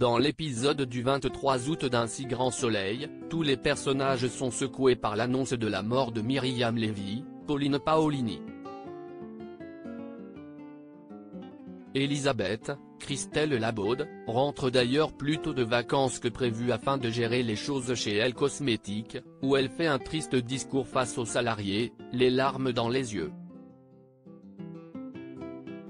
Dans l'épisode du 23 août d'Un si grand soleil, tous les personnages sont secoués par l'annonce de la mort de Myriam Lévy, Pauline Paolini. Elisabeth, Christelle Labaude, rentre d'ailleurs plus tôt de vacances que prévu afin de gérer les choses chez Elle Cosmétiques, où elle fait un triste discours face aux salariés, les larmes dans les yeux.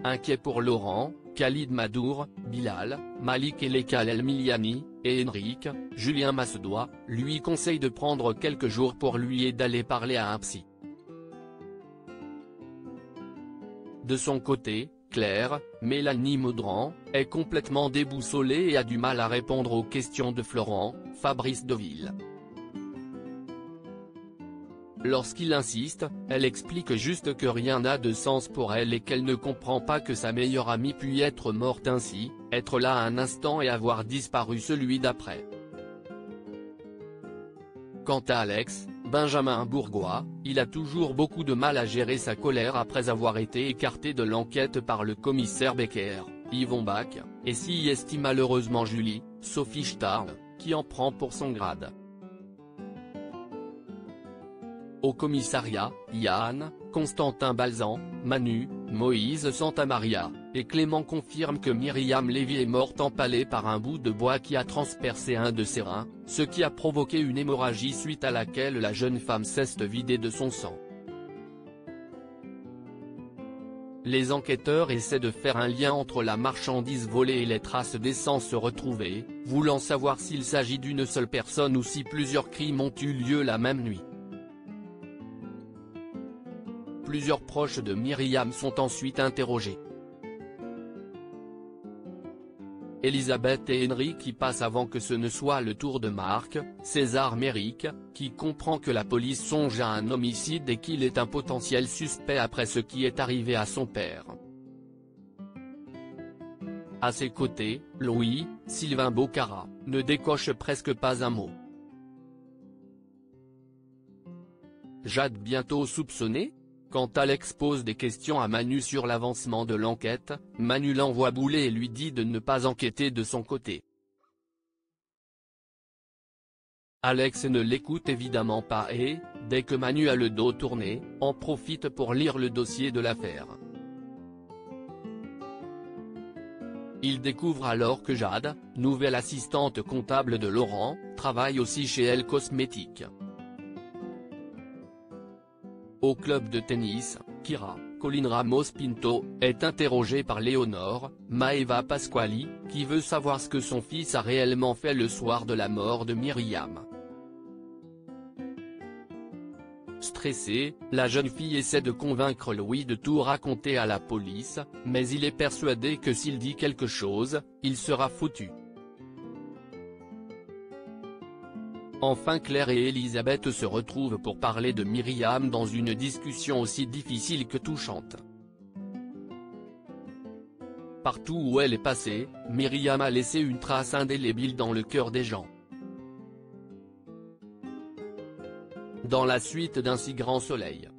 Inquiet pour Laurent, Khalid Madour, Bilal, Malik Elekal El Miliani, et Henrik, Julien Massedois, lui conseille de prendre quelques jours pour lui et d'aller parler à un psy. De son côté, Claire, Mélanie Maudran, est complètement déboussolée et a du mal à répondre aux questions de Florent, Fabrice Deville. Lorsqu'il insiste, elle explique juste que rien n'a de sens pour elle et qu'elle ne comprend pas que sa meilleure amie puisse être morte ainsi, être là un instant et avoir disparu celui d'après. Quant à Alex, Benjamin Bourgois, il a toujours beaucoup de mal à gérer sa colère après avoir été écarté de l'enquête par le commissaire Becker, Yvon Bach, et s'y estime malheureusement Julie, Sophie Starr, qui en prend pour son grade. Au commissariat, Yann, Constantin Balzan, Manu, Moïse Santamaria, et Clément confirment que Myriam Lévy est morte empalée par un bout de bois qui a transpercé un de ses reins, ce qui a provoqué une hémorragie suite à laquelle la jeune femme s'est vidée de son sang. Les enquêteurs essaient de faire un lien entre la marchandise volée et les traces d'essence retrouvées, voulant savoir s'il s'agit d'une seule personne ou si plusieurs crimes ont eu lieu la même nuit. Plusieurs proches de Myriam sont ensuite interrogés. Elisabeth et Henrik y passent avant que ce ne soit le tour de Marc, César Méric, qui comprend que la police songe à un homicide et qu'il est un potentiel suspect après ce qui est arrivé à son père. À ses côtés, Louis, Sylvain Bocara, ne décoche presque pas un mot. Jade bientôt soupçonnée ? Quand Alex pose des questions à Manu sur l'avancement de l'enquête, Manu l'envoie bouler et lui dit de ne pas enquêter de son côté. Alex ne l'écoute évidemment pas et, dès que Manu a le dos tourné, en profite pour lire le dossier de l'affaire. Il découvre alors que Jade, nouvelle assistante comptable de Laurent, travaille aussi chez Elle Cosmétiques. Au club de tennis, Kira, Colin Ramos Pinto, est interrogée par Léonore, Maeva Pasquali, qui veut savoir ce que son fils a réellement fait le soir de la mort de Myriam. Stressée, la jeune fille essaie de convaincre Louis de tout raconter à la police, mais il est persuadé que s'il dit quelque chose, il sera foutu. Enfin Claire et Elisabeth se retrouvent pour parler de Myriam dans une discussion aussi difficile que touchante. Partout où elle est passée, Myriam a laissé une trace indélébile dans le cœur des gens. Dans la suite d'Un si grand soleil.